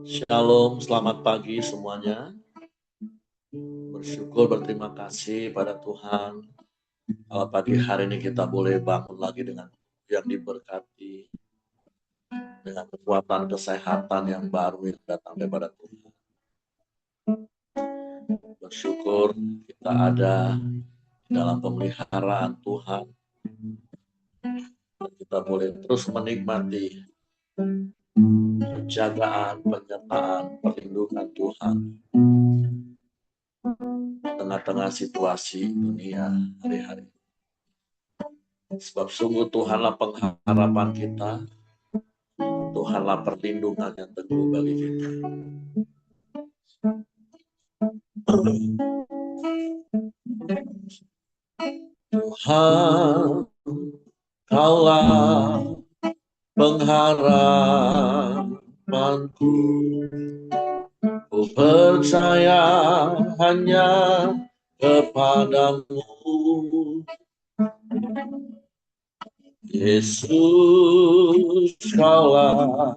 Shalom, selamat pagi semuanya. Bersyukur, berterima kasih pada Tuhan. Kalau pagi hari ini kita boleh bangun lagi dengan yang diberkati, dengan kekuatan kesehatan yang baru yang datang daripada Tuhan. Bersyukur kita ada dalam pemeliharaan Tuhan. Dan kita boleh terus menikmati penjagaan, penyertaan, perlindungan Tuhan tengah-tengah situasi dunia hari-hari. Sebab sungguh Tuhanlah pengharapan kita, Tuhanlah perlindungan yang teguh bagi kita. Tuhan, Kaulah pengharapanku. Ku percaya hanya kepadamu, Yesus. Kaulah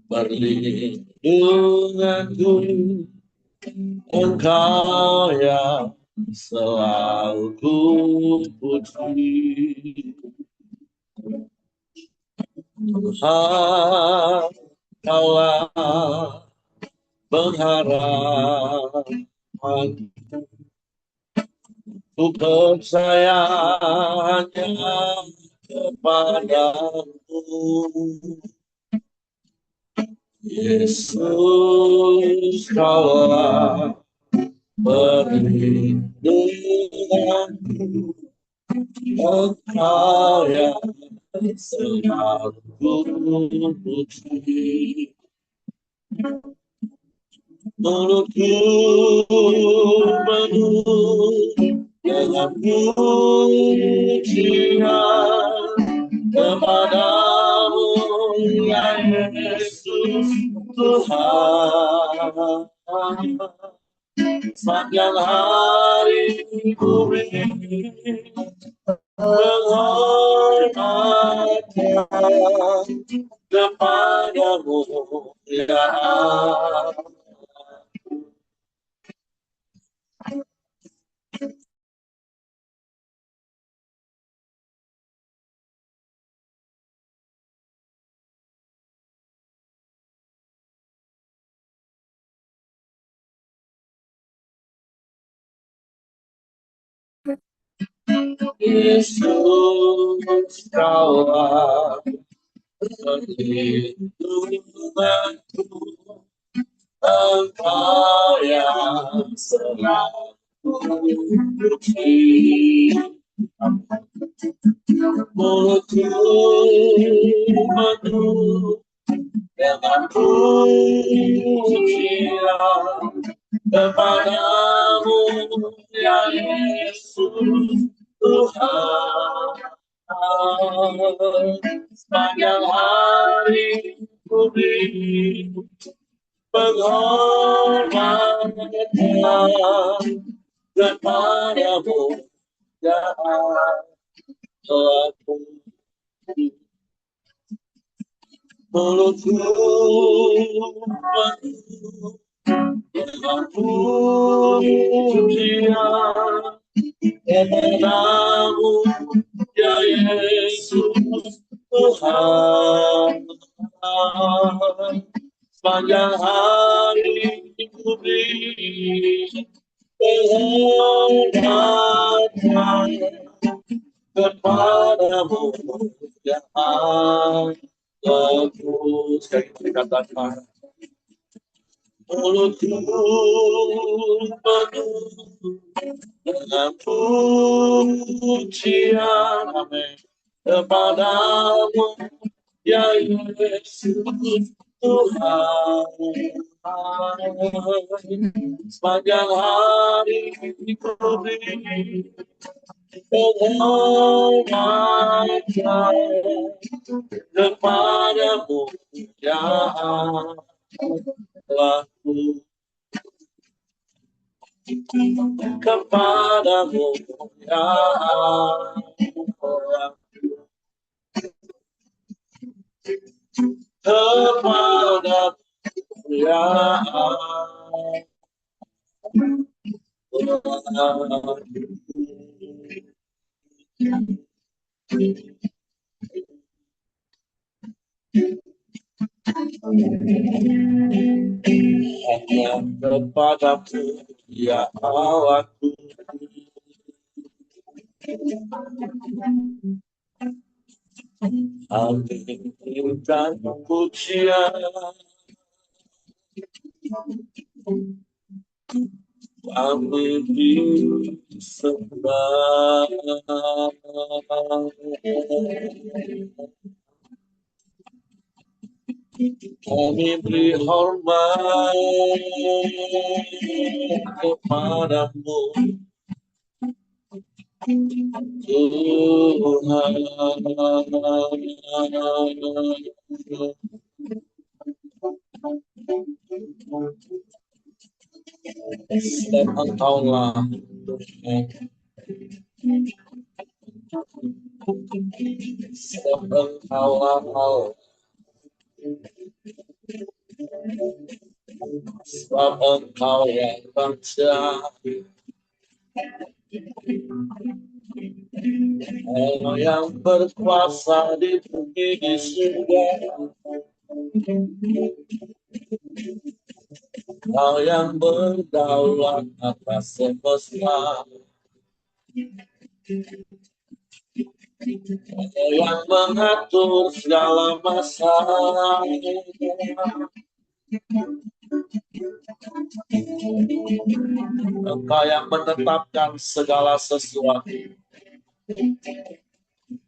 perlindunganku, Engkau yang selalu ku puji. Tuhan, Kaulah pengharapan. Ku percaya hanya kepadamu, Yesus. Kaulah perlindunganku, Engkau yang selalu ku puji. Mulutku penuh dengan pujian kepadamu, ya Yesus Tuhan. Sepanjang hari ku beri penghormatan kepadamu, ya Yesus. Kaulah perlindunganku, Engkau yang selalu puji. Mulutku penuh dengan pujian kepadamu, ya Yesus Tuhan. Sepanjang hari ku beri penghormatan kepadamu, ya aku. Mulutku penuh dengan pujian kepadamu, ya Yesus Tuhan. Sepanjang hari ku beri penghormatan kepadamu, ya aku. Sekali lagi dikatakan, mulutku penuh dengan pujian, amin, kepadamu, ya Yesus Tuhan. Sepanjang hari ku beri penghormatan kepadamu, ya Allahku. Kepadamu, ya Allahku. kepada ya Allah. Hanya kepadamu ya Allahku, hadirkan pujian, kami disembah. Kami beri hormat kepadamu, Tuhan. Sebab Engkaulah Tuhan, sebab Engkaulah Allah, sebab Engkau yang terjadi, Engkau yang berkuasa di bumi di surga, Engkau yang berdaulat atas semesta, Engkau yang mengatur segala masalah, Engkau yang menetapkan segala sesuatu,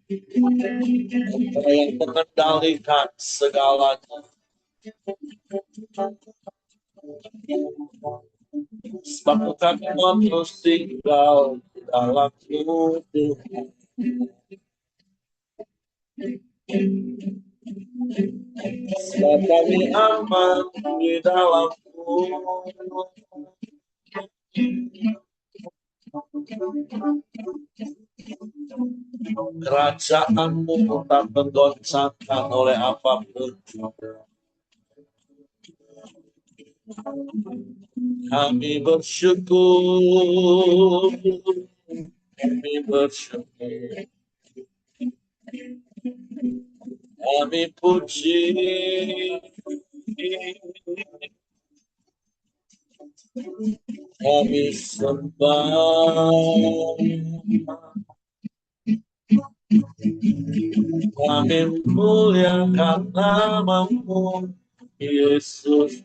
Engkau yang mengendalikan segalanya. Sebab bukan terus tinggal di dalam Tuhan. Sebab kami aman di dalam-Mu. Kerajaan-Mu tak tergoncangkan oleh apapun. Kami bersyukur, kami bersyukur, kami puji, kami sembah, kami muliakan nama-Mu, Yesus.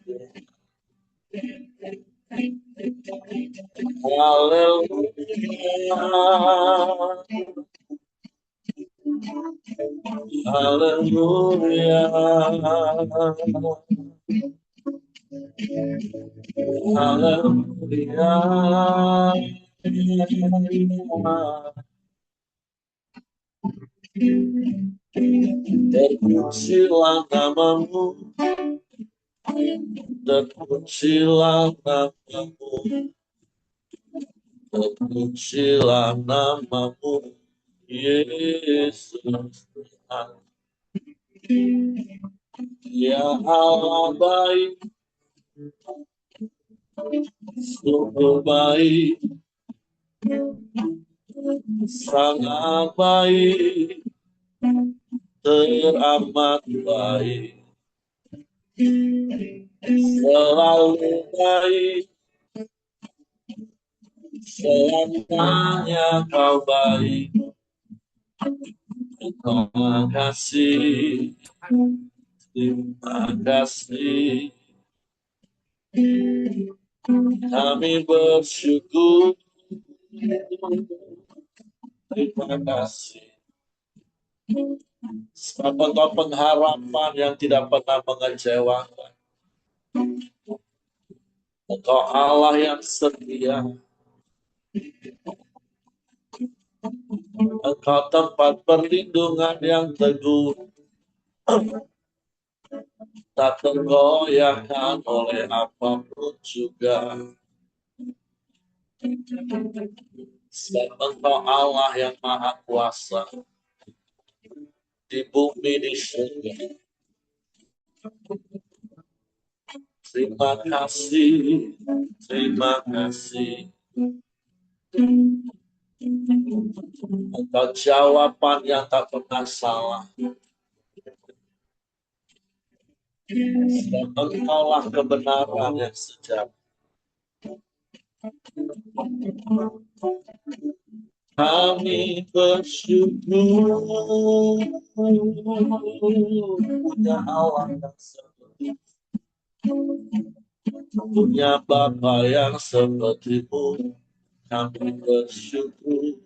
Haleluya, haleluya, haleluya. Terpujilah nama-Mu, terpujilah nama-Mu, terpujilah nama-Mu, Yesus Tuhan. Ya Allah baik, sungguh baik, sangat baik, teramat baik, selalu baik, selamanya Kau baik. Terima kasih, terima kasih. Kami bersyukur, terima kasih. Sebab Engkau pengharapan yang tidak pernah mengecewakan. Engkau Allah yang setia. Engkau tempat perlindungan yang teguh, tak tergoyahkan oleh apapun juga. Sebab Engkau Allah yang maha kuasa di bumi di surga. Terima kasih, terima kasih. Engkau jawaban yang tak pernah salah. Sebab Engkaulah kebenaran yang sejati. Kami bersyukur punya Allah yang seperti, punya Bapa yang seperti-Mu. Kami bersyukur,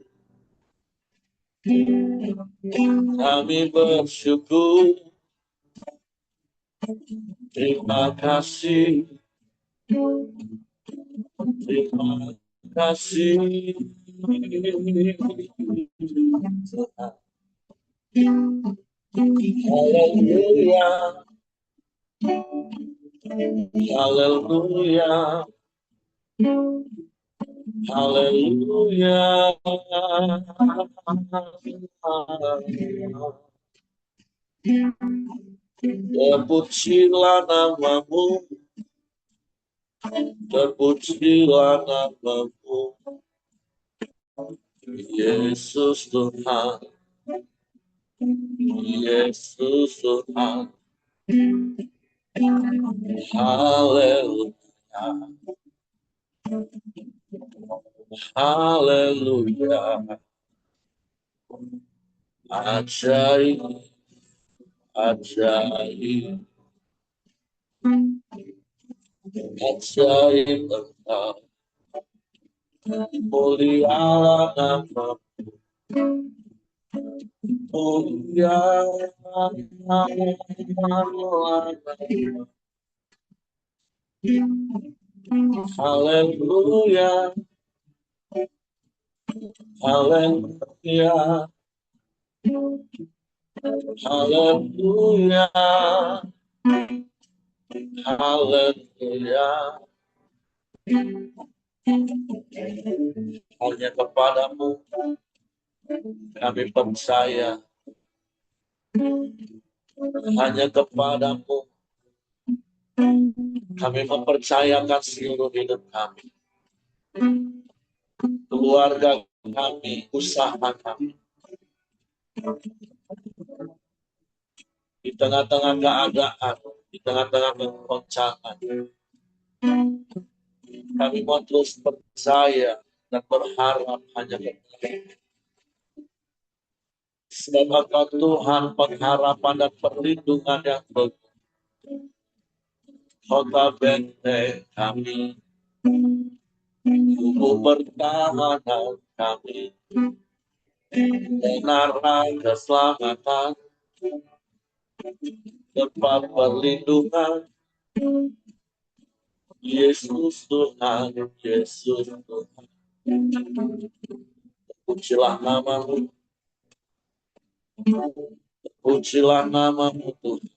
kami bersyukur. Terima kasih, terima kasih. Haleluya, haleluya, haleluya. Terpujilah namamu, terpujilah namamu, Yesus Tuhan, Yesus Tuhan. Haleluya, haleluya. Ajaib, ajaib, ajaib Engkau. Mulialah namamu, mulialah namamu. Haleluya, haleluya, haleluya, haleluya. Hanya kepadamu kami percaya, hanya kepadamu kami mempercayakan seluruh hidup kami, keluarga kami, usaha kami. Di tengah-tengah keadaan, di tengah-tengah kegoncangan, kami mau terus percaya dan berharap hanya kepada sebab Engkau Tuhan pengharapan dan perlindungan yang teguh. Kota benteng kami, tubuh pertahanan kami, menara keselamatan, tempat perlindungan. Yesus Tuhan, Yesus Tuhan. Pujilah namamu, pujilah namamu Tuhan.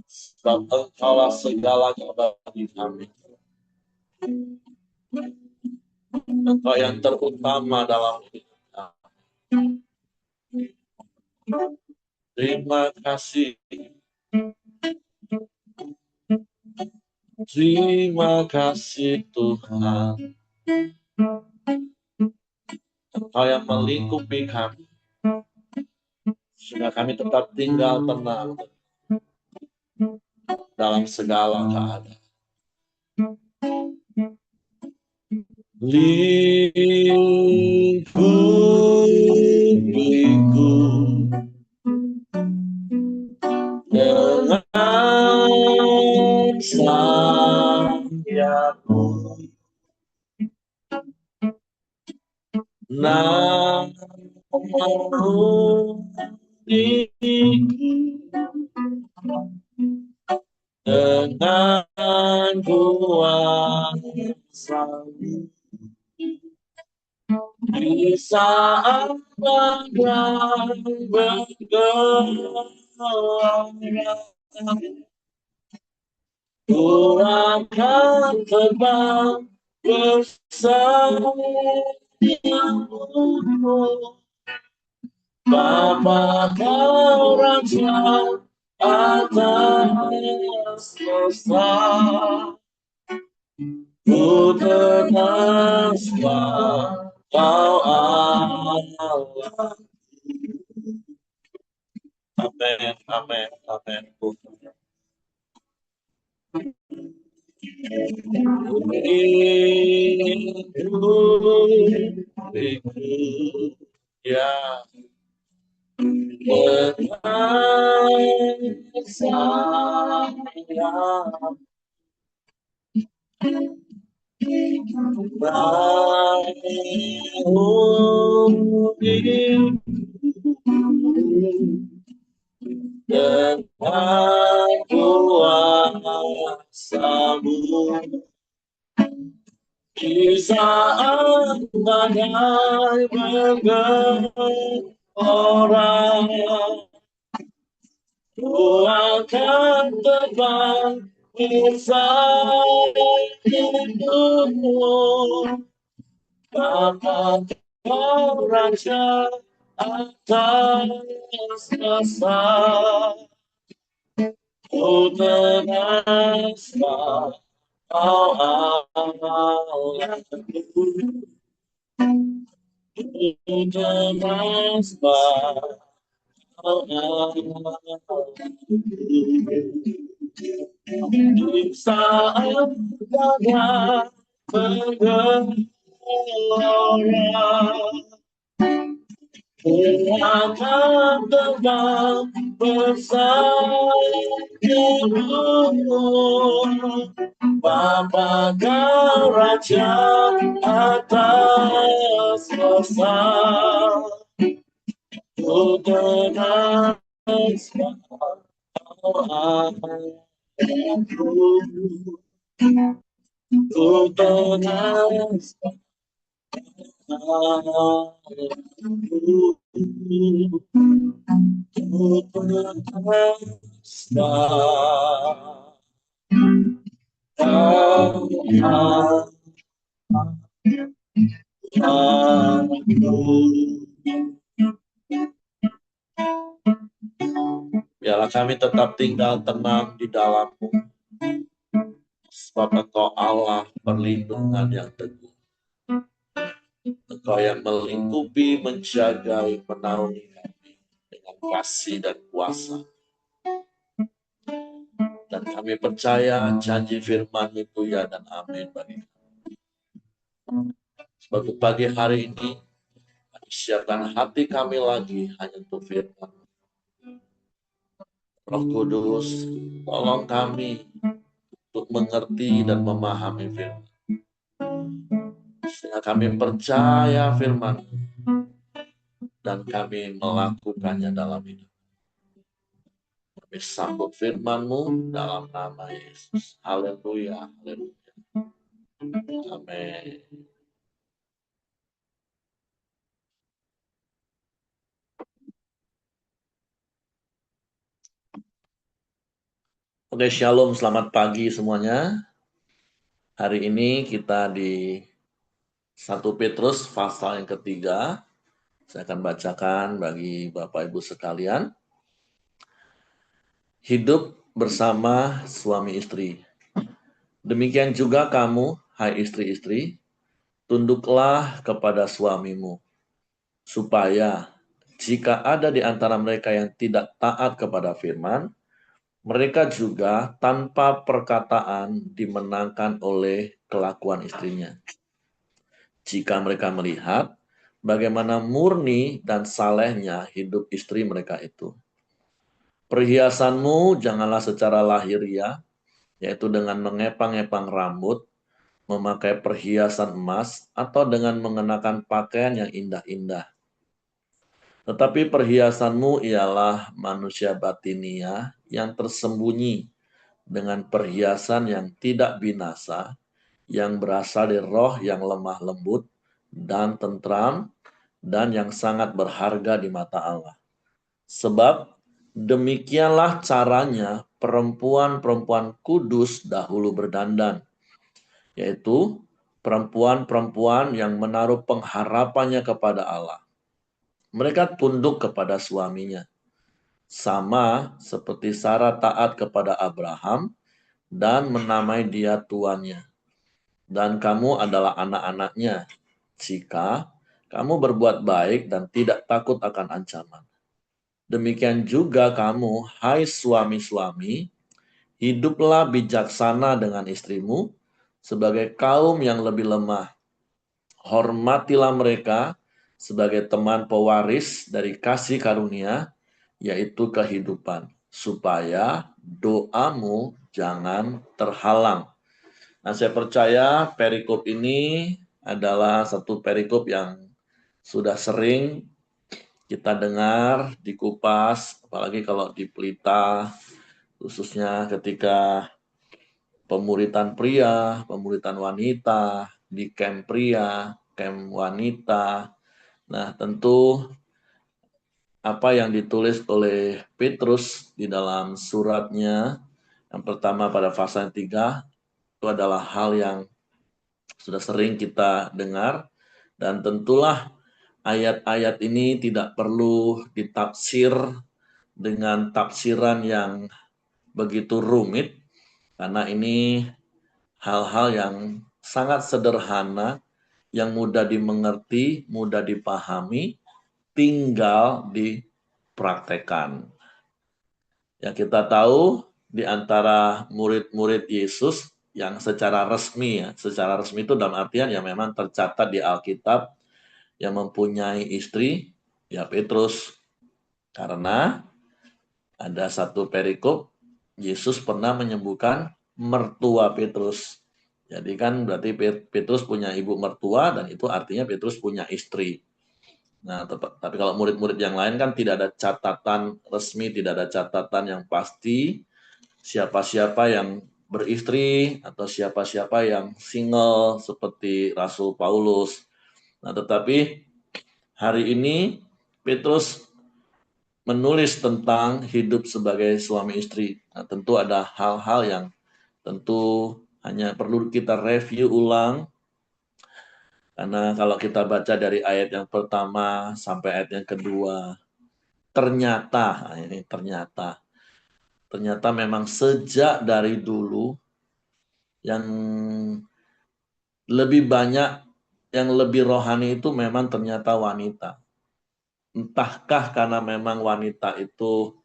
Sebab Engkaulah segalanya bagi kami. Engkau yang terutama dalam hidup kami. Terima kasih. Terima kasih Tuhan. Engkau yang melingkupi kami, sehingga kami tetap tinggal tenang dalam segala keadaan. Lingkup-lingkup dengan sayapmu, namun dengan kuasa-Mu di saat badai bergelora, ku akan terbang bersamamu. Bapa Kau Raja atas dosa. Ku tegaskan Kau Allah. Amin, amin, amin. Ya, dengan kuasa-Mu di saat badai bergelora, ku akan terbang bersamamu. Bapa Kau Raja atas dosa, ku tegaskan Kau Allahku, ku tegaskan Kau Allahku. Di saat badai bergelora, ku akan terbang bersamamu. Bapa Kau Raja atas dosa, ku tegaskan Kau Allahku, ku tegaskan Biarlah kami tetap tinggal tenang di dalam-Mu, sebab Engkau Allah perlindungan yang teguh. Engkau yang melingkupi, menjagai, menaungi kami dengan kasih dan kuasa. Dan kami percaya janji firman itu ya dan amin bagi kami. Sebab pagi hari ini, kami siapkan hati kami lagi hanya untuk firman. Roh Kudus, tolong kami untuk mengerti dan memahami firman. Sehingga kami percaya firman dan kami melakukannya dalam hidup. Kami sambut firman-Mu dalam nama Yesus. Haleluya, haleluya. Amin. Oke, shalom, selamat pagi semuanya. Hari ini kita di 1 Petrus pasal yang ketiga. Saya akan bacakan bagi Bapak Ibu sekalian. Hidup bersama suami istri. Demikian juga kamu, hai istri-istri, tunduklah kepada suamimu, supaya jika ada di antara mereka yang tidak taat kepada firman, mereka juga tanpa perkataan dimenangkan oleh kelakuan istrinya. Jika mereka melihat bagaimana murni dan salehnya hidup istri mereka itu. Perhiasanmu janganlah secara lahiriah, yaitu dengan mengepang-epang rambut, memakai perhiasan emas, atau dengan mengenakan pakaian yang indah-indah. Tetapi perhiasanmu ialah manusia batinia yang tersembunyi dengan perhiasan yang tidak binasa, yang berasal dari roh yang lemah lembut dan tentram, dan yang sangat berharga di mata Allah. Sebab demikianlah caranya perempuan-perempuan kudus dahulu berdandan, yaitu perempuan-perempuan yang menaruh pengharapannya kepada Allah. Mereka tunduk kepada suaminya sama seperti Sarah taat kepada Abraham dan menamai dia tuannya. Dan kamu adalah anak-anaknya jika kamu berbuat baik dan tidak takut akan ancaman. Demikian juga kamu, hai suami-suami, hiduplah bijaksana dengan istrimu sebagai kaum yang lebih lemah. Hormatilah mereka sebagai teman pewaris dari kasih karunia, yaitu kehidupan, supaya doamu jangan terhalang. Nah, saya percaya perikop ini adalah satu perikop yang sudah sering kita dengar, dikupas, apalagi kalau di Pelita, khususnya ketika pemuritan pria, pemuritan wanita, di camp pria, camp wanita. Nah, tentu apa yang ditulis oleh Petrus di dalam suratnya yang pertama pada pasal 3 itu adalah hal yang sudah sering kita dengar, dan tentulah ayat-ayat ini tidak perlu ditafsir dengan tafsiran yang begitu rumit, karena ini hal-hal yang sangat sederhana, yang mudah dimengerti, mudah dipahami, tinggal dipraktekkan. Ya, kita tahu di antara murid-murid Yesus yang secara resmi, secara resmi itu dalam artian yang memang tercatat di Alkitab yang mempunyai istri, ya Petrus. Karena ada satu perikop, Yesus pernah menyembuhkan mertua Petrus. Jadi kan berarti Petrus punya ibu mertua, dan itu artinya Petrus punya istri. Nah, tapi kalau murid-murid yang lain kan tidak ada catatan resmi, tidak ada catatan yang pasti siapa-siapa yang beristri atau siapa-siapa yang single seperti Rasul Paulus. Nah, tetapi hari ini Petrus menulis tentang hidup sebagai suami istri. Nah, tentu ada hal-hal yang tentu hanya perlu kita review ulang, karena kalau kita baca dari ayat yang pertama sampai ayat yang kedua, ternyata, nah ini ternyata memang sejak dari dulu yang lebih banyak, yang lebih rohani itu memang ternyata wanita. Entahkah karena memang wanita itu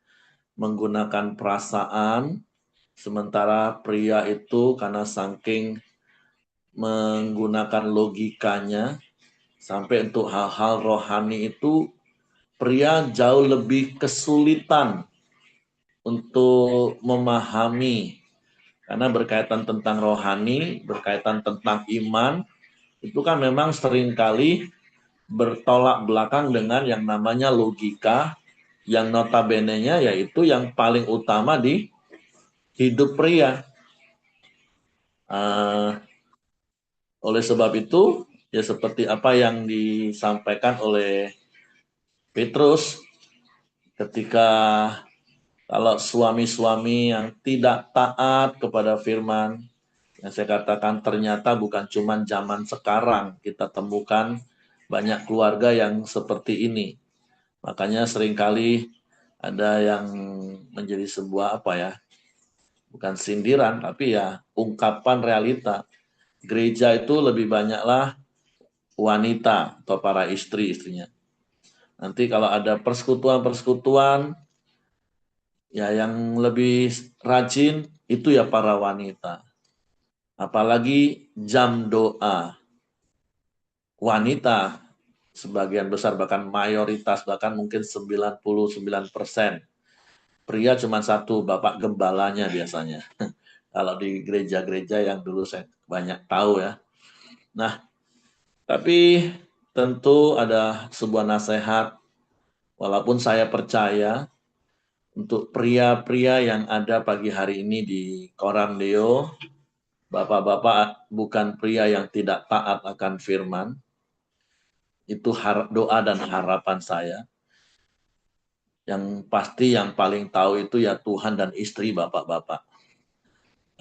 menggunakan perasaan, sementara pria itu karena saking menggunakan logikanya, sampai untuk hal-hal rohani itu pria jauh lebih kesulitan untuk memahami, karena berkaitan tentang rohani, berkaitan tentang iman, itu kan memang seringkali bertolak belakang dengan yang namanya logika, yang notabene-nya yaitu yang paling utama di hidup pria. Oleh sebab itu, ya seperti apa yang disampaikan oleh Petrus, ketika kalau suami-suami yang tidak taat kepada firman, yang saya katakan ternyata bukan cuma zaman sekarang kita temukan banyak keluarga yang seperti ini. Makanya seringkali ada yang menjadi sebuah apa ya, bukan sindiran, tapi ya ungkapan realita. Gereja itu lebih banyaklah wanita atau para istrinya. Nanti kalau ada persekutuan-persekutuan, ya yang lebih rajin itu ya para wanita. Apalagi jam doa. Wanita sebagian besar, bahkan mayoritas, bahkan mungkin 99%. Pria cuma satu, Bapak Gembalanya biasanya. Kalau di gereja-gereja yang dulu saya banyak tahu ya. Nah, tapi tentu ada sebuah nasihat, walaupun saya percaya untuk pria-pria yang ada pagi hari ini di Koram Deo, bapak-bapak bukan pria yang tidak taat akan firman. Itu doa dan harapan saya. Yang pasti yang paling tahu itu ya Tuhan dan istri bapak-bapak.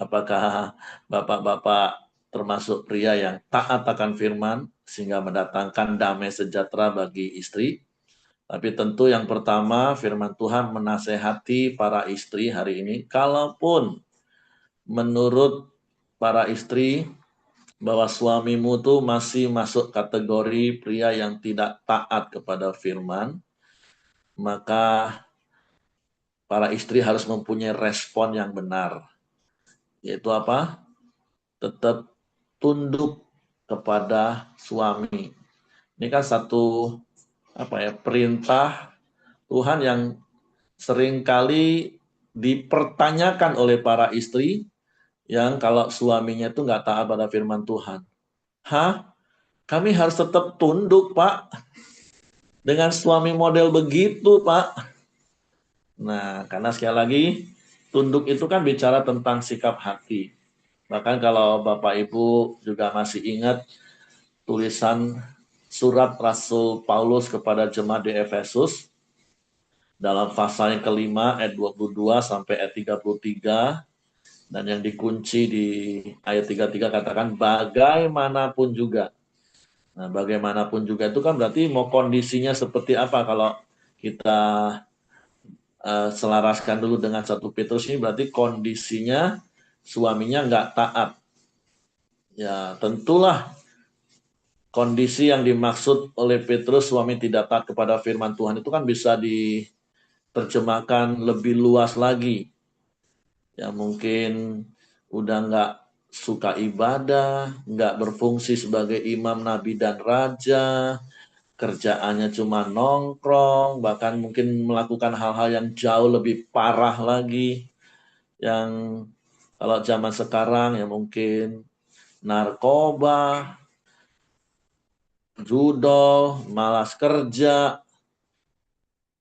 Apakah bapak-bapak termasuk pria yang taat akan firman sehingga mendatangkan damai sejahtera bagi istri, Tapi tentu yang pertama firman Tuhan menasehati para istri hari ini, kalaupun menurut para istri bahwa suamimu tuh masih masuk kategori pria yang tidak taat kepada firman, maka para istri harus mempunyai respon yang benar. Yaitu apa? Tetap tunduk kepada suami. Ini kan satu perintah Tuhan yang seringkali dipertanyakan oleh para istri yang kalau suaminya itu nggak taat pada firman Tuhan. Hah? Kami harus tetap tunduk, Pak. Dengan suami model begitu, Pak. Nah, karena sekali lagi, tunduk itu kan bicara tentang sikap hati. Bahkan kalau Bapak Ibu juga masih ingat tulisan surat Rasul Paulus kepada jemaat di Efesus, dalam pasal yang kelima ayat 22 sampai ayat 33, dan yang dikunci di ayat 33 katakan bagaimanapun juga. Nah, bagaimanapun juga itu kan berarti mau kondisinya seperti apa. Kalau kita selaraskan dulu dengan 1 Petrus ini, berarti kondisinya suaminya nggak taat. Ya tentulah kondisi yang dimaksud oleh Petrus suami tidak taat kepada firman Tuhan itu kan bisa diterjemahkan lebih luas lagi. Ya mungkin udah nggak suka ibadah, nggak berfungsi sebagai imam, nabi, dan raja, kerjaannya cuma nongkrong, bahkan mungkin melakukan hal-hal yang jauh lebih parah lagi, yang kalau zaman sekarang ya mungkin narkoba, judol, malas kerja.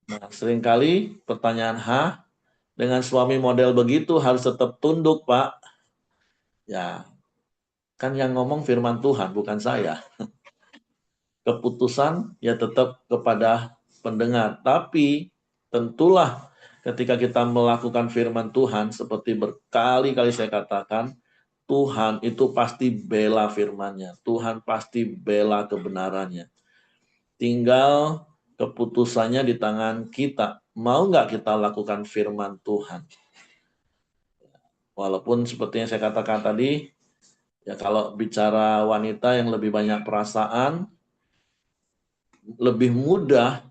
Nah, seringkali pertanyaan, dengan suami model begitu harus tetap tunduk, Pak. Ya, kan yang ngomong firman Tuhan, bukan saya. Keputusan ya tetap kepada pendengar. Tapi tentulah ketika kita melakukan firman Tuhan, seperti berkali-kali saya katakan, Tuhan itu pasti bela firman-Nya. Tuhan pasti bela kebenarannya. Tinggal keputusannya di tangan kita. Mau nggak kita lakukan firman Tuhan? Walaupun seperti yang saya katakan tadi, ya kalau bicara wanita yang lebih banyak perasaan, lebih mudah,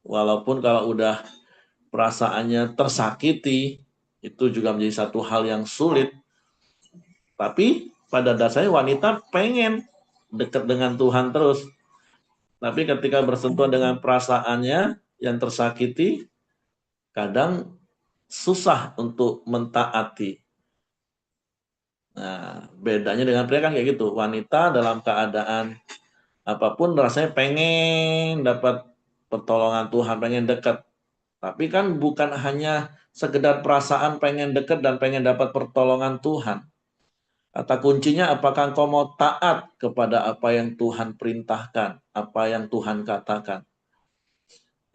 walaupun kalau udah perasaannya tersakiti, itu juga menjadi satu hal yang sulit. Tapi pada dasarnya wanita pengen dekat dengan Tuhan terus. Tapi ketika bersentuhan dengan perasaannya yang tersakiti, kadang susah untuk mentaati. Nah, bedanya dengan pria kan kayak gitu. Wanita dalam keadaan apapun rasanya pengen dapat pertolongan Tuhan, pengen dekat. Tapi kan bukan hanya sekedar perasaan pengen dekat dan pengen dapat pertolongan Tuhan. Kata kuncinya apakah engkau mau taat kepada apa yang Tuhan perintahkan, apa yang Tuhan katakan.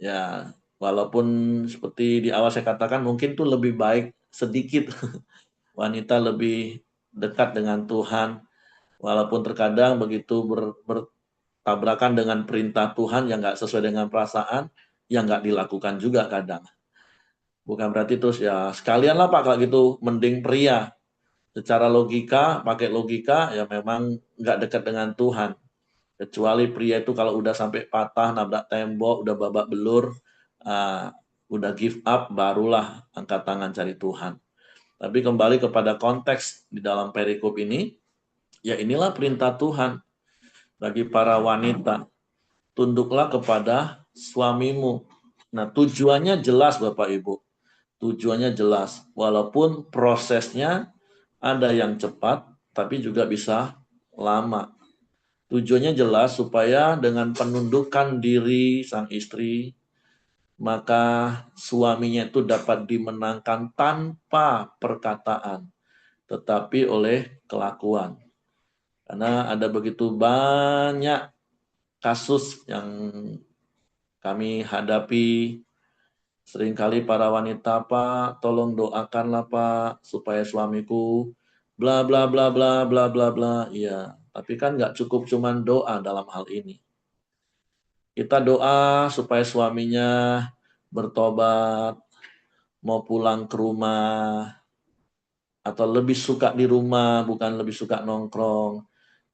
Ya, walaupun seperti di awal saya katakan mungkin tuh lebih baik sedikit wanita lebih dekat dengan Tuhan. Walaupun terkadang begitu bertabrakan dengan perintah Tuhan yang nggak sesuai dengan perasaan, yang nggak dilakukan juga kadang. Bukan berarti terus ya sekalian lah Pak kalau gitu, mending pria. Secara logika, pakai logika ya memang nggak dekat dengan Tuhan. Kecuali pria itu kalau udah sampai patah, nabrak tembok, udah babak belur, uh, udah give up, barulah angkat tangan cari Tuhan. Tapi kembali kepada konteks di dalam perikop ini, ya inilah perintah Tuhan bagi para wanita. Tunduklah kepada suamimu. Nah tujuannya jelas Bapak Ibu. Tujuannya jelas. Walaupun prosesnya ada yang cepat, tapi juga bisa lama. Tujuannya jelas supaya dengan penundukan diri sang istri, maka suaminya itu dapat dimenangkan tanpa perkataan, tetapi oleh kelakuan. Karena ada begitu banyak kasus yang kami hadapi, seringkali para wanita, Pak, tolong doakanlah Pak, supaya suamiku bla bla bla bla bla bla bla. Iya, tapi kan nggak cukup cuman doa dalam hal ini. Kita doa supaya suaminya bertobat, mau pulang ke rumah, atau lebih suka di rumah, bukan lebih suka nongkrong.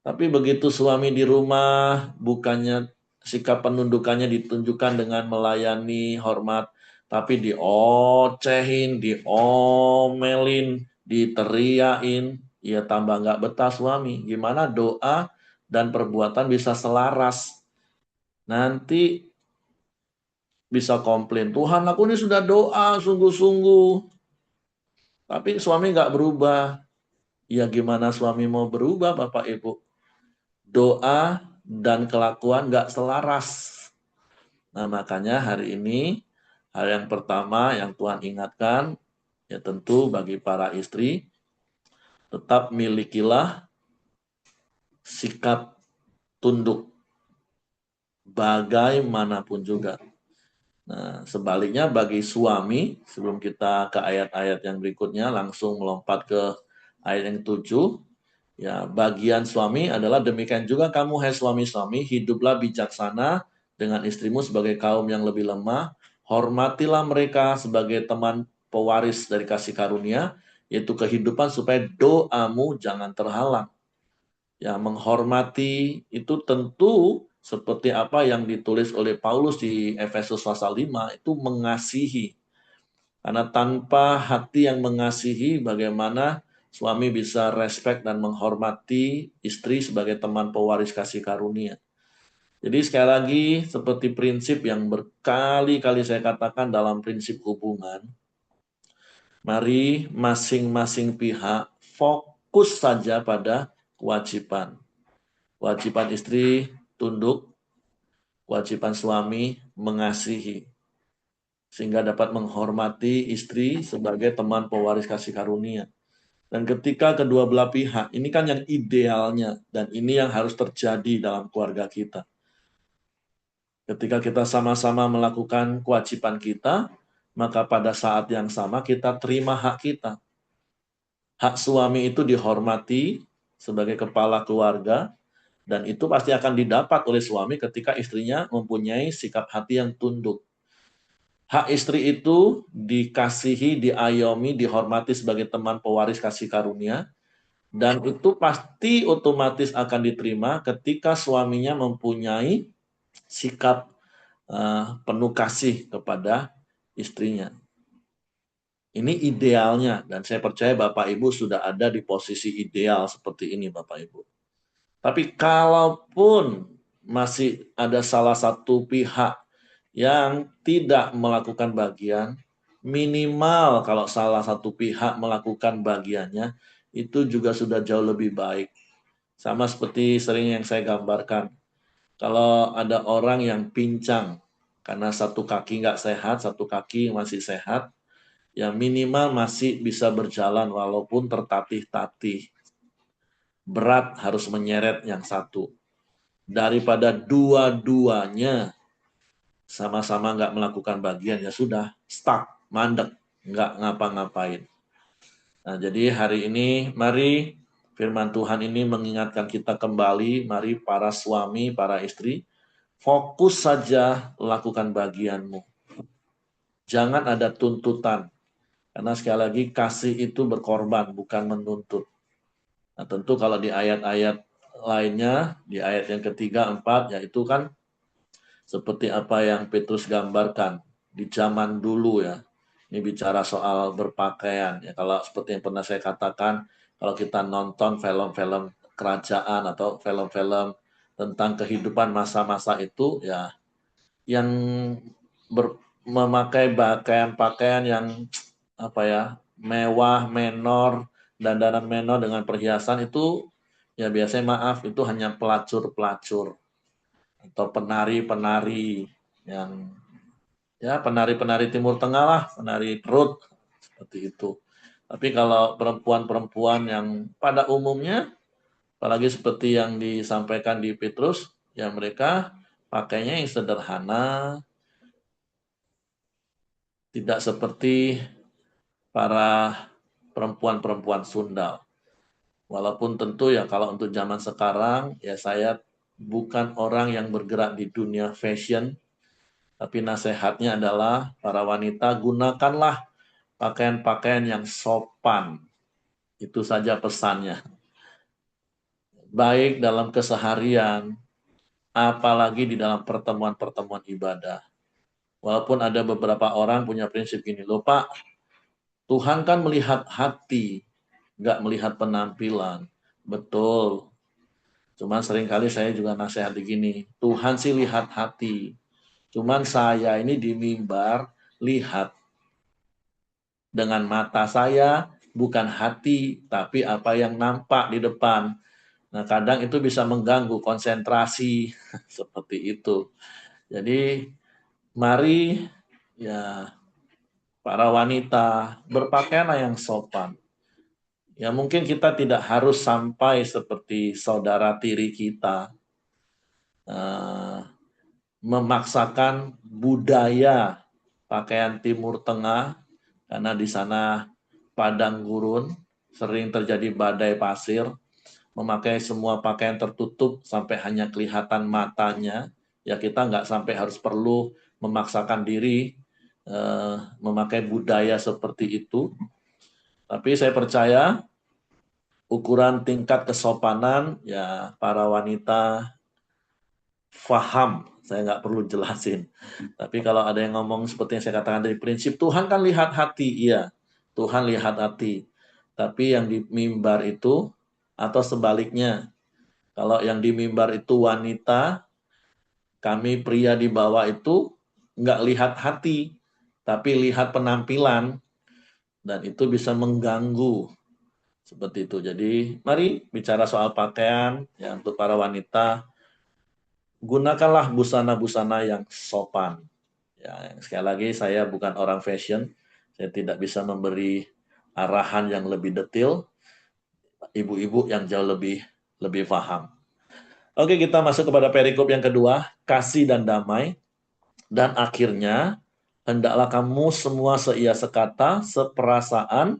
Tapi begitu suami di rumah, bukannya sikap penundukannya ditunjukkan dengan melayani, hormat, tapi diocehin, diomelin, diteriain, ya tambah nggak betah suami. Gimana doa dan perbuatan bisa selaras? Nanti bisa komplain, Tuhan aku ini sudah doa sungguh-sungguh, tapi suami nggak berubah. Ya gimana suami mau berubah Bapak Ibu? Doa dan kelakuan nggak selaras. Nah makanya hari ini hal yang pertama yang Tuhan ingatkan, ya tentu bagi para istri, tetap milikilah sikap tunduk bagaimanapun juga. Nah, sebaliknya bagi suami, sebelum kita ke ayat-ayat yang berikutnya, langsung melompat ke ayat yang 7, ya, bagian suami adalah demikian juga kamu, hai suami-suami, hiduplah bijaksana dengan istrimu sebagai kaum yang lebih lemah, hormatilah mereka sebagai teman pewaris dari kasih karunia, yaitu kehidupan supaya doamu jangan terhalang. Ya, menghormati itu tentu seperti apa yang ditulis oleh Paulus di Efesus pasal 5, itu mengasihi. Karena tanpa hati yang mengasihi, bagaimana suami bisa respect dan menghormati istri sebagai teman pewaris kasih karunia. Jadi sekali lagi, seperti prinsip yang berkali-kali saya katakan dalam prinsip hubungan, mari masing-masing pihak fokus saja pada kewajiban. Kewajiban istri tunduk, kewajiban suami mengasihi, sehingga dapat menghormati istri sebagai teman pewaris kasih karunia. Dan ketika kedua belah pihak, ini kan yang idealnya, dan ini yang harus terjadi dalam keluarga kita. Ketika kita sama-sama melakukan kewajiban kita, maka pada saat yang sama kita terima hak kita. Hak suami itu dihormati sebagai kepala keluarga, dan itu pasti akan didapat oleh suami ketika istrinya mempunyai sikap hati yang tunduk. Hak istri itu dikasihi, diayomi, dihormati sebagai teman pewaris kasih karunia, dan itu pasti otomatis akan diterima ketika suaminya mempunyai sikap penuh kasih kepada istrinya. Ini idealnya, dan saya percaya Bapak Ibu sudah ada di posisi ideal seperti ini Bapak Ibu. Tapi kalaupun masih ada salah satu pihak yang tidak melakukan bagian, minimal kalau salah satu pihak melakukan bagiannya, itu juga sudah jauh lebih baik. Sama seperti sering yang saya gambarkan. Kalau ada orang yang pincang karena satu kaki nggak sehat, satu kaki masih sehat, ya minimal masih bisa berjalan walaupun tertatih-tatih. Berat harus menyeret yang satu. Daripada dua-duanya sama-sama nggak melakukan bagian, ya sudah, stuck, mandek, nggak ngapa-ngapain. Nah, jadi hari ini mari firman Tuhan ini mengingatkan kita kembali, mari para suami, para istri, fokus saja lakukan bagianmu. Jangan ada tuntutan. Karena sekali lagi kasih itu berkorban, bukan menuntut. Nah, tentu kalau di ayat-ayat lainnya, di ayat yang ketiga, empat, yaitu kan seperti apa yang Petrus gambarkan di zaman dulu ya. Ini bicara soal berpakaian ya. Kalau seperti yang pernah saya katakan, kalau kita nonton film-film kerajaan atau film-film tentang kehidupan masa-masa itu ya, yang memakai pakaian-pakaian yang apa ya, mewah, menor, dandanan menor dengan perhiasan itu ya biasanya maaf itu hanya pelacur-pelacur atau penari-penari yang ya penari-penari Timur Tengah lah, penari perut seperti itu. Tapi kalau perempuan-perempuan yang pada umumnya, apalagi seperti yang disampaikan di Petrus, ya mereka pakainya yang sederhana, tidak seperti para perempuan-perempuan Sunda. Walaupun tentu ya kalau untuk zaman sekarang, ya saya bukan orang yang bergerak di dunia fashion, tapi nasihatnya adalah para wanita gunakanlah pakaian-pakaian yang sopan. Itu saja pesannya. Baik dalam keseharian, apalagi di dalam pertemuan-pertemuan ibadah. Walaupun ada beberapa orang punya prinsip gini, loh Pak, Tuhan kan melihat hati, nggak melihat penampilan. Betul. Cuman seringkali saya juga nasihat begini, Tuhan sih lihat hati. Cuman saya ini di mimbar lihat dengan mata saya, bukan hati, tapi apa yang nampak di depan. Nah, kadang itu bisa mengganggu konsentrasi seperti itu. Jadi, mari ya para wanita berpakaianlah yang sopan. Ya mungkin kita tidak harus sampai seperti saudara tiri kita eh, memaksakan budaya pakaian Timur Tengah karena di sana padang gurun, sering terjadi badai pasir, memakai semua pakaian tertutup sampai hanya kelihatan matanya. Ya kita nggak sampai harus perlu memaksakan diri memakai budaya seperti itu. Tapi saya percaya ukuran tingkat kesopanan ya para wanita faham. Saya nggak perlu jelasin. Tapi kalau ada yang ngomong seperti yang saya katakan dari prinsip Tuhan kan lihat hati, iya. Tuhan lihat hati. Tapi yang di mimbar itu atau sebaliknya, kalau yang di mimbar itu wanita, kami pria di bawah itu nggak lihat hati, tapi lihat penampilan dan itu bisa mengganggu seperti itu. Jadi mari bicara soal pakaian ya untuk para wanita, gunakanlah busana-busana yang sopan. Ya, sekali lagi saya bukan orang fashion, saya tidak bisa memberi arahan yang lebih detail. Ibu-ibu yang jauh lebih paham. Oke, kita masuk kepada perikop yang kedua, kasih dan damai. Dan akhirnya, hendaklah kamu semua seia sekata, seperasaan,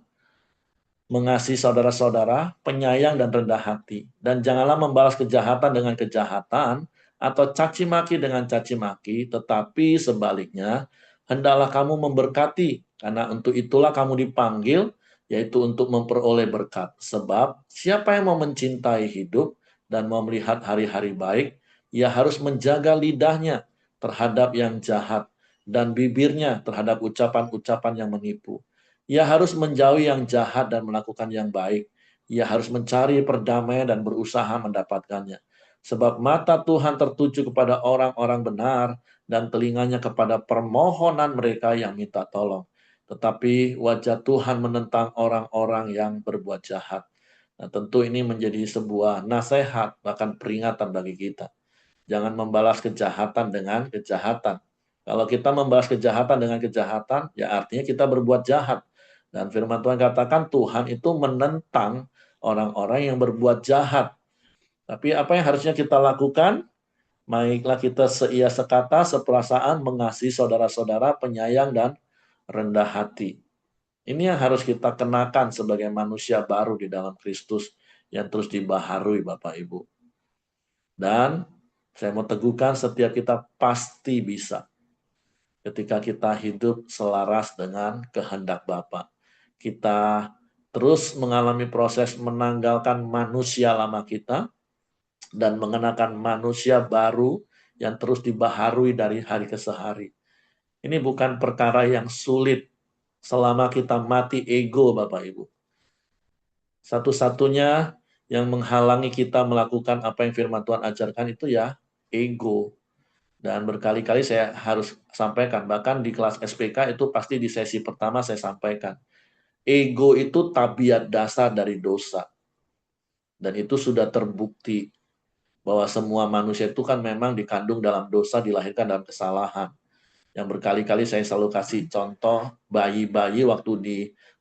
mengasihi saudara-saudara, penyayang dan rendah hati. Dan janganlah membalas kejahatan dengan kejahatan, atau caci maki dengan caci maki, tetapi sebaliknya, hendaklah kamu memberkati, karena untuk itulah kamu dipanggil, yaitu untuk memperoleh berkat. Sebab siapa yang mau mencintai hidup dan mau melihat hari-hari baik, ia harus menjaga lidahnya terhadap yang jahat, dan bibirnya terhadap ucapan-ucapan yang menipu. Ia harus menjauhi yang jahat dan melakukan yang baik. Ia harus mencari perdamaian dan berusaha mendapatkannya. Sebab mata Tuhan tertuju kepada orang-orang benar dan telinganya kepada permohonan mereka yang minta tolong. Tetapi wajah Tuhan menentang orang-orang yang berbuat jahat. Nah, tentu ini menjadi sebuah nasihat, bahkan peringatan bagi kita. Jangan membalas kejahatan dengan kejahatan. Kalau kita membalas kejahatan dengan kejahatan, ya artinya kita berbuat jahat. Dan firman Tuhan katakan Tuhan itu menentang orang-orang yang berbuat jahat. Tapi apa yang harusnya kita lakukan? Baiklah kita seia sekata, seperasaan, mengasihi saudara-saudara, penyayang dan rendah hati. Ini yang harus kita kenakan sebagai manusia baru di dalam Kristus yang terus dibaharui Bapak Ibu. Dan saya mau teguhkan setiap kita pasti bisa ketika kita hidup selaras dengan kehendak Bapa. Kita terus mengalami proses menanggalkan manusia lama kita dan mengenakan manusia baru yang terus dibaharui dari hari ke hari. Ini bukan perkara yang sulit selama kita mati ego Bapak Ibu. Satu-satunya yang menghalangi kita melakukan apa yang firman Tuhan ajarkan itu ya ego. Dan berkali-kali saya harus sampaikan, bahkan di kelas SPK itu pasti di sesi pertama saya sampaikan. Ego itu tabiat dasar dari dosa. Dan itu sudah terbukti bahwa semua manusia itu kan memang dikandung dalam dosa, dilahirkan dalam kesalahan. Yang berkali-kali saya selalu kasih contoh, bayi-bayi waktu di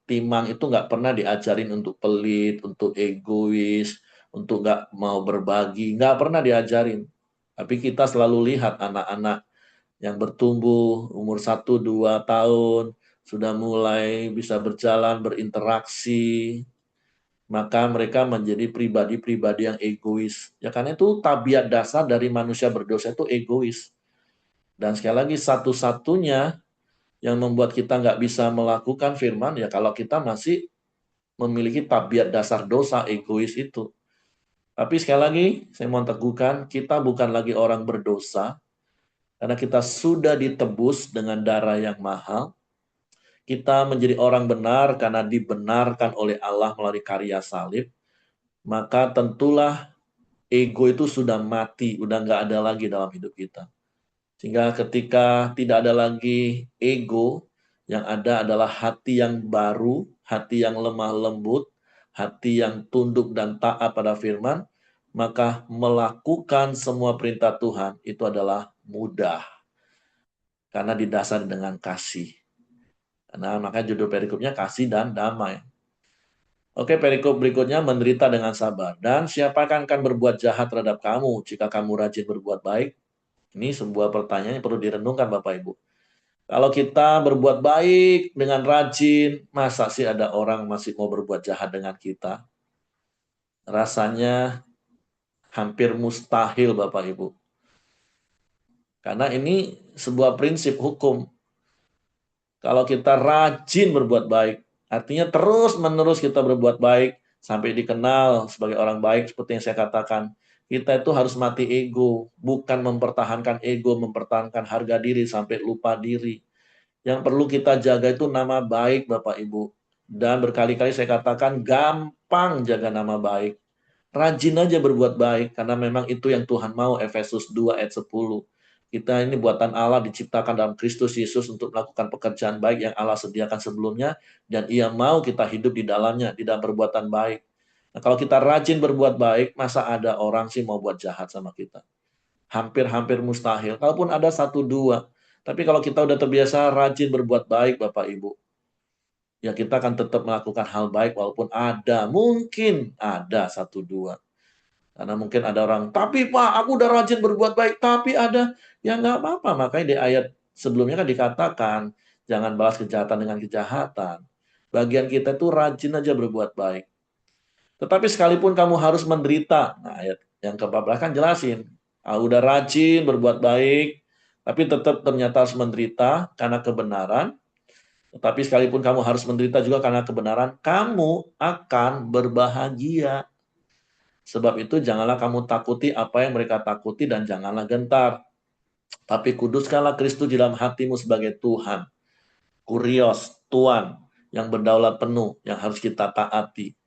timang itu nggak pernah diajarin untuk pelit, untuk egois, untuk nggak mau berbagi, nggak pernah diajarin. Tapi kita selalu lihat anak-anak yang bertumbuh umur 1-2 tahun, sudah mulai bisa berjalan, berinteraksi, maka mereka menjadi pribadi-pribadi yang egois. Ya karena itu tabiat dasar dari manusia berdosa itu egois. Dan sekali lagi satu-satunya yang membuat kita nggak bisa melakukan firman ya kalau kita masih memiliki tabiat dasar dosa egois itu. Tapi sekali lagi saya mau teguhkan kita bukan lagi orang berdosa karena kita sudah ditebus dengan darah yang mahal. Kita menjadi orang benar karena dibenarkan oleh Allah melalui karya salib. Maka tentulah ego itu sudah mati, udah nggak ada lagi dalam hidup kita. Sehingga ketika tidak ada lagi ego, yang ada adalah hati yang baru, hati yang lemah lembut, hati yang tunduk dan taat pada firman, maka melakukan semua perintah Tuhan itu adalah mudah. Karena didasari dengan kasih. Nah, makanya judul perikopnya kasih dan damai. Oke, perikop berikutnya menderita dengan sabar. Dan siapakah akan berbuat jahat terhadap kamu jika kamu rajin berbuat baik? Ini sebuah pertanyaan yang perlu direnungkan Bapak Ibu. Kalau kita berbuat baik dengan rajin, masa sih ada orang masih mau berbuat jahat dengan kita? Rasanya hampir mustahil Bapak Ibu. Karena ini sebuah prinsip hukum. Kalau kita rajin berbuat baik, artinya terus-menerus kita berbuat baik, sampai dikenal sebagai orang baik, seperti yang saya katakan, kita itu harus mati ego, bukan mempertahankan ego, mempertahankan harga diri sampai lupa diri. Yang perlu kita jaga itu nama baik Bapak Ibu. Dan berkali-kali saya katakan gampang jaga nama baik. Rajin aja berbuat baik karena memang itu yang Tuhan mau. Efesus 2 ayat 10. Kita ini buatan Allah diciptakan dalam Kristus Yesus untuk melakukan pekerjaan baik yang Allah sediakan sebelumnya dan Ia mau kita hidup di dalamnya, di dalam perbuatan baik. Nah, kalau kita rajin berbuat baik, masa ada orang sih mau buat jahat sama kita? Hampir-hampir mustahil. Kalaupun ada satu dua. Tapi kalau kita udah terbiasa rajin berbuat baik, Bapak Ibu, ya kita akan tetap melakukan hal baik walaupun ada, mungkin ada satu dua. Karena mungkin ada orang, tapi Pak, aku udah rajin berbuat baik, tapi ada, ya nggak apa-apa. Makanya di ayat sebelumnya kan dikatakan, jangan balas kejahatan dengan kejahatan. Bagian kita itu rajin aja berbuat baik. Tetapi sekalipun kamu harus menderita, nah ayat yang ke-14 kan jelasin, udah rajin berbuat baik, tapi tetap ternyata harus menderita karena kebenaran. Tetapi sekalipun kamu harus menderita juga karena kebenaran, kamu akan berbahagia. Sebab itu janganlah kamu takuti apa yang mereka takuti dan janganlah gentar. Tapi kuduskanlah Kristus di dalam hatimu sebagai Tuhan. Kurios, Tuhan yang berdaulat penuh, yang harus kita taati.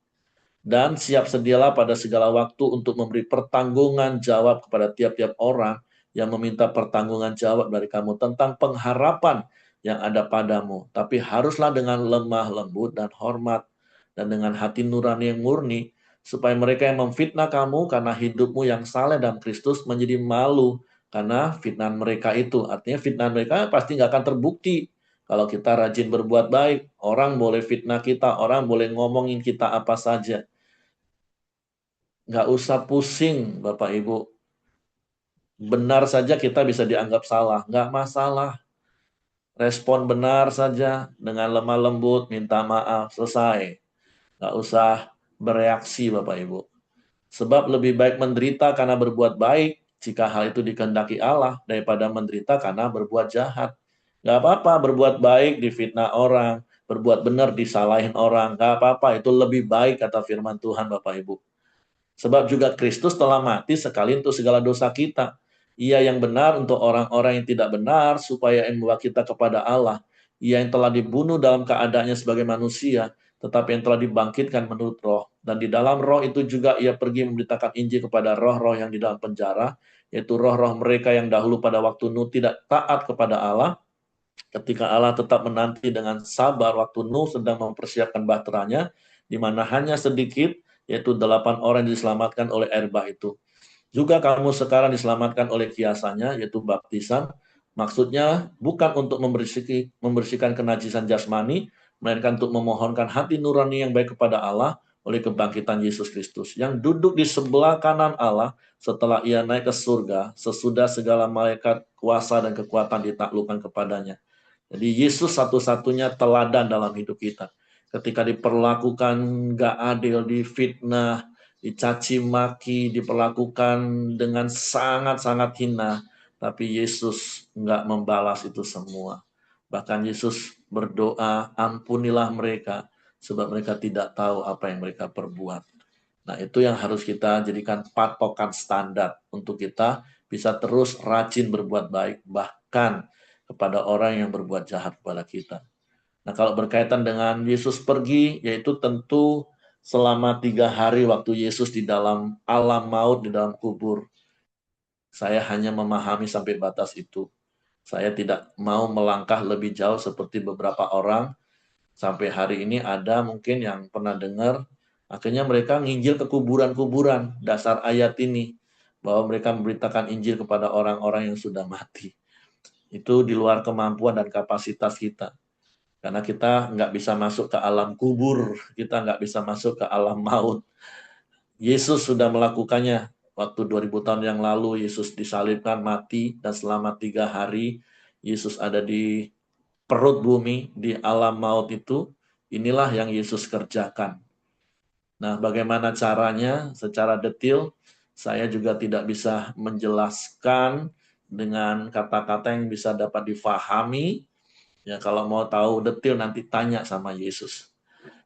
Dan siap sedialah pada segala waktu untuk memberi pertanggungan jawab kepada tiap-tiap orang yang meminta pertanggungan jawab dari kamu tentang pengharapan yang ada padamu. Tapi haruslah dengan lemah lembut dan hormat dan dengan hati nurani yang murni, supaya mereka yang memfitnah kamu karena hidupmu yang saleh dalam Kristus menjadi malu karena fitnah mereka itu. Artinya fitnah mereka pasti nggak akan terbukti. Kalau kita rajin berbuat baik, orang boleh fitnah kita, orang boleh ngomongin kita apa saja. Nggak usah pusing, Bapak Ibu. Benar saja kita bisa dianggap salah. Nggak masalah. Respon benar saja dengan lemah lembut, minta maaf, selesai. Nggak usah bereaksi, Bapak Ibu. Sebab lebih baik menderita karena berbuat baik, jika hal itu dikehendaki Allah, daripada menderita karena berbuat jahat. Nggak apa-apa berbuat baik, difitnah orang, berbuat benar, disalahin orang. Nggak apa-apa, itu lebih baik, kata firman Tuhan, Bapak Ibu. Sebab juga Kristus telah mati sekali untuk segala dosa kita. Ia yang benar untuk orang-orang yang tidak benar, supaya yang membawa kita kepada Allah. Ia yang telah dibunuh dalam keadaannya sebagai manusia, tetapi yang telah dibangkitkan menurut roh. Dan di dalam roh itu juga ia pergi memberitakan Injil kepada roh-roh yang di dalam penjara, yaitu roh-roh mereka yang dahulu pada waktu Nuh tidak taat kepada Allah, ketika Allah tetap menanti dengan sabar waktu Nuh sedang mempersiapkan bahteranya, di mana hanya sedikit, yaitu 8 orang yang diselamatkan oleh air bah itu. Juga kamu sekarang diselamatkan oleh kiasannya, yaitu baptisan. Maksudnya bukan untuk membersihkan kenajisan jasmani, melainkan untuk memohonkan hati nurani yang baik kepada Allah oleh kebangkitan Yesus Kristus, yang duduk di sebelah kanan Allah setelah ia naik ke surga, sesudah segala malaikat, kuasa, dan kekuatan ditaklukkan kepadanya. Jadi Yesus satu-satunya teladan dalam hidup kita. ketika diperlakukan nggak adil, difitnah, dicaci maki, diperlakukan dengan sangat-sangat hina, tapi Yesus nggak membalas itu semua. Bahkan Yesus berdoa, ampunilah mereka, sebab mereka tidak tahu apa yang mereka perbuat. Nah, itu yang harus kita jadikan patokan standar untuk kita bisa terus rajin berbuat baik, bahkan kepada orang yang berbuat jahat kepada kita. Nah, kalau berkaitan dengan Yesus pergi, yaitu tentu selama 3 hari waktu Yesus di dalam alam maut, di dalam kubur, saya hanya memahami sampai batas itu. Saya tidak mau melangkah lebih jauh seperti beberapa orang. Sampai hari ini ada mungkin yang pernah dengar, akhirnya mereka nginjil ke kuburan-kuburan, dasar ayat ini, bahwa mereka memberitakan Injil kepada orang-orang yang sudah mati. Itu di luar kemampuan dan kapasitas kita. Karena kita nggak bisa masuk ke alam kubur, kita nggak bisa masuk ke alam maut. Yesus sudah melakukannya. Waktu 2000 tahun yang lalu, Yesus disalibkan, mati, dan selama 3 hari, Yesus ada di perut bumi, di alam maut itu. Inilah yang Yesus kerjakan. Nah, bagaimana caranya secara detail, saya juga tidak bisa menjelaskan dengan kata-kata yang bisa dapat difahami. Ya, kalau mau tahu detail nanti tanya sama Yesus.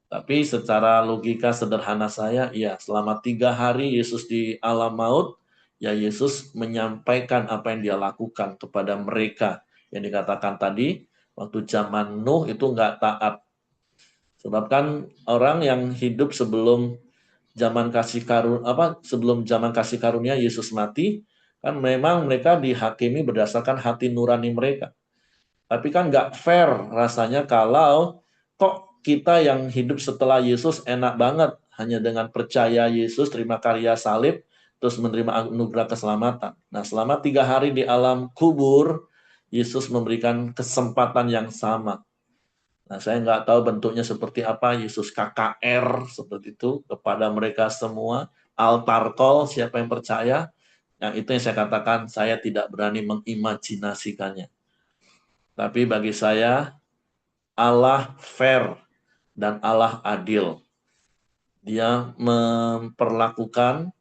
Tapi secara logika sederhana saya, ya selama 3 hari Yesus di alam maut, ya Yesus menyampaikan apa yang dia lakukan kepada mereka. Yang dikatakan tadi, waktu zaman Nuh itu nggak taat. Sebab kan orang yang hidup sebelum sebelum zaman kasih karunia Yesus mati, kan memang mereka dihakimi berdasarkan hati nurani mereka. Tapi kan nggak fair rasanya kalau kok kita yang hidup setelah Yesus enak banget hanya dengan percaya Yesus, terima karya salib, terus menerima anugerah keselamatan. Nah, selama 3 hari di alam kubur, Yesus memberikan kesempatan yang sama. Nah, saya nggak tahu bentuknya seperti apa, Yesus KKR seperti itu kepada mereka semua, altar call, siapa yang percaya, yang itu yang saya katakan, saya tidak berani mengimajinasikannya. Tapi bagi saya, Allah fair dan Allah adil. Dia memperlakukan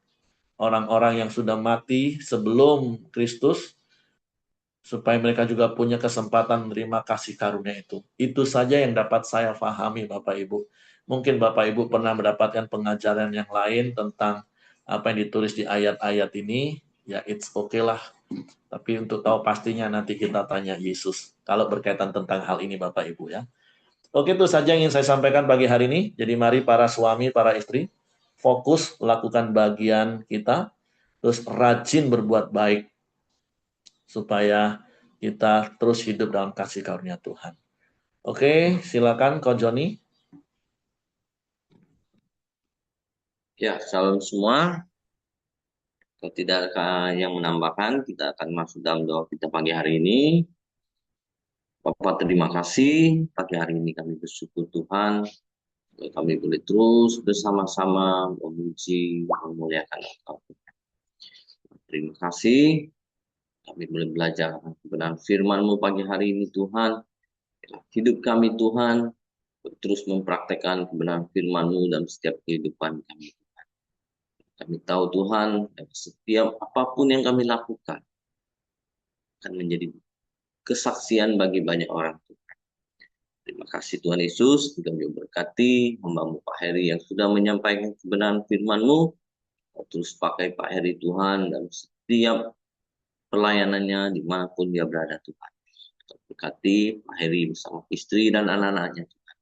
orang-orang yang sudah mati sebelum Kristus supaya mereka juga punya kesempatan menerima kasih karunia itu. Itu saja yang dapat saya pahami, Bapak Ibu. Mungkin Bapak Ibu pernah mendapatkan pengajaran yang lain tentang apa yang ditulis di ayat-ayat ini, ya it's okay lah. Tapi untuk tahu pastinya nanti kita tanya Yesus. Kalau berkaitan tentang hal ini Bapak Ibu ya. Oke, itu saja yang ingin saya sampaikan pagi hari ini. Jadi mari para suami, para istri, fokus lakukan bagian kita, terus rajin berbuat baik, supaya kita terus hidup dalam kasih karunia Tuhan. Oke, silakan Ko Joni. Ya, salam semua. Kalau tidak ada yang menambahkan, kita akan masuk dalam doa kita pagi hari ini. Bapak, terima kasih. Pagi hari ini kami bersyukur Tuhan. Kami boleh terus bersama-sama memuji, memuliakan Engkau. Terima kasih. Kami boleh belajar kebenaran firman-Mu pagi hari ini Tuhan. Hidup kami Tuhan, terus mempraktekkan kebenaran firman-Mu dalam setiap kehidupan kami. Kami tahu Tuhan, setiap apapun yang kami lakukan akan menjadi kesaksian bagi banyak orang. Terima kasih Tuhan Yesus, kami berkati hambamu Pak Heri yang sudah menyampaikan kebenaran firman-Mu. Terus pakai Pak Heri Tuhan dalam setiap pelayanannya dimanapun dia berada Tuhan. Berkati Pak Heri bersama istri dan anak-anaknya Tuhan.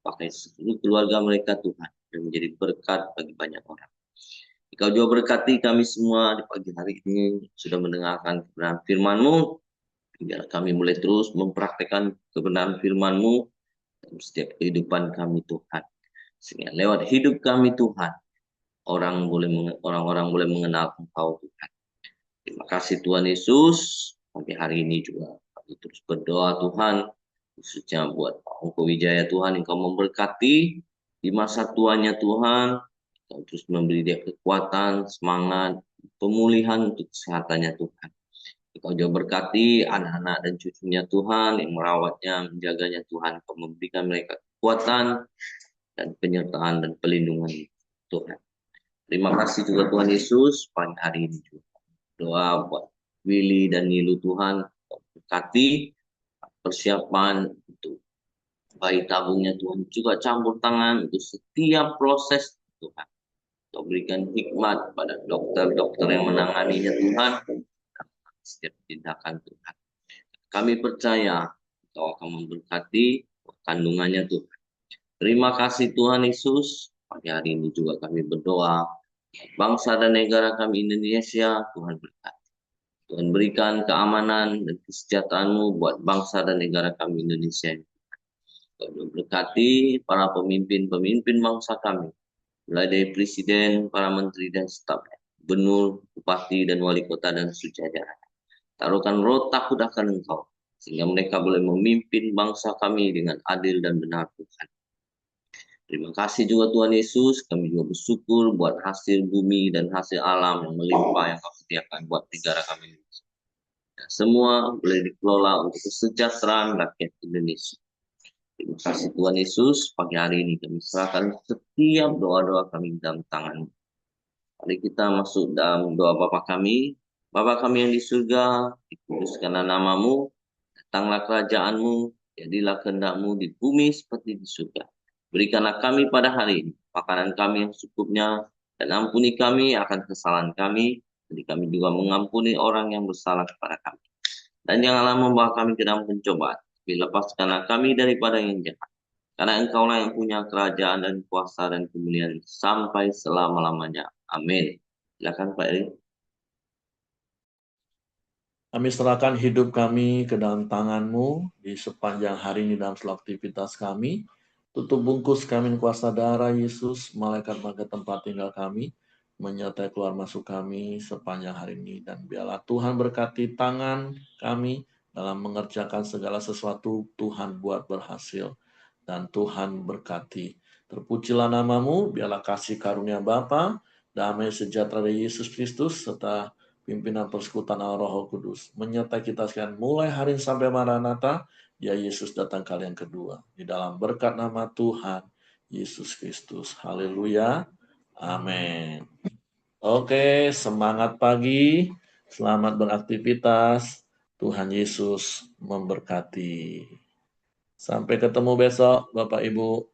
Pakai seluruh keluarga mereka Tuhan dan menjadi berkat bagi banyak orang. Engkau juga berkati kami semua di pagi hari ini sudah mendengarkan kebenaran firman-Mu. Biar kami mulai terus mempraktekkan kebenaran firman-Mu dalam setiap kehidupan kami Tuhan. Sehingga lewat hidup kami Tuhan, orang-orang boleh mengenal Engkau Tuhan. Terima kasih Tuhan Yesus. Pagi hari ini juga kami terus berdoa Tuhan, khususnya buat Pak Ongko Wijaya Tuhan, Engkau memberkati di masa tuanya Tuhan. Engkau terus memberi dia kekuatan, semangat, pemulihan untuk kesehatannya Tuhan. Engkau juga berkati anak-anak dan cucunya Tuhan yang merawatnya, menjaganya Tuhan. Engkau memberikan mereka kekuatan dan penyertaan dan perlindungan Tuhan. Terima kasih juga Tuhan Yesus pada hari ini juga. Doa buat Willy dan Nilu Tuhan, berkati persiapan untuk bayi tabungnya Tuhan, juga campur tangan untuk setiap proses Tuhan. Kau berikan hikmat pada dokter-dokter yang menanganinya Tuhan, setiap tindakan Tuhan. Kami percaya Kau akan memberkati kandungannya Tuhan. Terima kasih Tuhan Yesus. Pagi hari ini juga kami berdoa. Bangsa dan negara kami Indonesia, Tuhan berkati. Tuhan berikan keamanan dan kesejahteraan-Mu buat bangsa dan negara kami Indonesia. Tuhan berkati para pemimpin-pemimpin bangsa kami. Mulai dari presiden, para menteri dan stafnya. Gubernur, bupati, dan wali kota dan sejajaran. Taruhkan roh takut akan Engkau, sehingga mereka boleh memimpin bangsa kami dengan adil dan benar Tuhan. Terima kasih juga Tuhan Yesus, kami juga bersyukur buat hasil bumi dan hasil alam yang melimpah yang Kau sediakan buat negara kami. Semua boleh dikelola untuk kesejahteraan rakyat Indonesia. Terima kasih Tuhan Yesus, pagi hari ini kami serahkan setiap doa-doa kami dalam tangan. Mari kita masuk dalam doa Bapa kami. Bapa kami yang di surga, dikuduskanlah namamu, datanglah kerajaan-Mu, jadilah kehendak-Mu di bumi seperti di surga. Berikanlah kami pada hari ini makanan kami yang secukupnya, dan ampuni kami akan kesalahan kami, jadi kami juga mengampuni orang yang bersalah kepada kami. Dan janganlah membawa kami ke dalam pencobaan, tapi lepaskanlah kami daripada yang jahat. Karena Engkaulah yang punya kerajaan dan kuasa dan kemuliaan sampai selama-lamanya. Amin. Silakan Pak Eri. Kami serahkan hidup kami ke dalam tangan-Mu di sepanjang hari ini dalam seluruh aktivitas kami. Tutup bungkus kami kuasa darah Yesus, malaikat-malaikat tempat tinggal kami, menyertai keluar masuk kami sepanjang hari ini. Dan biarlah Tuhan berkati tangan kami dalam mengerjakan segala sesuatu, Tuhan buat berhasil. Dan Tuhan berkati. Terpujilah namamu, biarlah kasih karunia Bapa, damai sejahtera dari Yesus Kristus, serta pimpinan persekutuan Allah Roh Kudus menyertai kita sekalian mulai hari ini sampai Maranatha, ya Yesus datang kali yang kedua. Di dalam berkat nama Tuhan Yesus Kristus. Haleluya. Amin. Oke, semangat pagi. Selamat beraktivitas. Tuhan Yesus memberkati. Sampai ketemu besok, Bapak Ibu.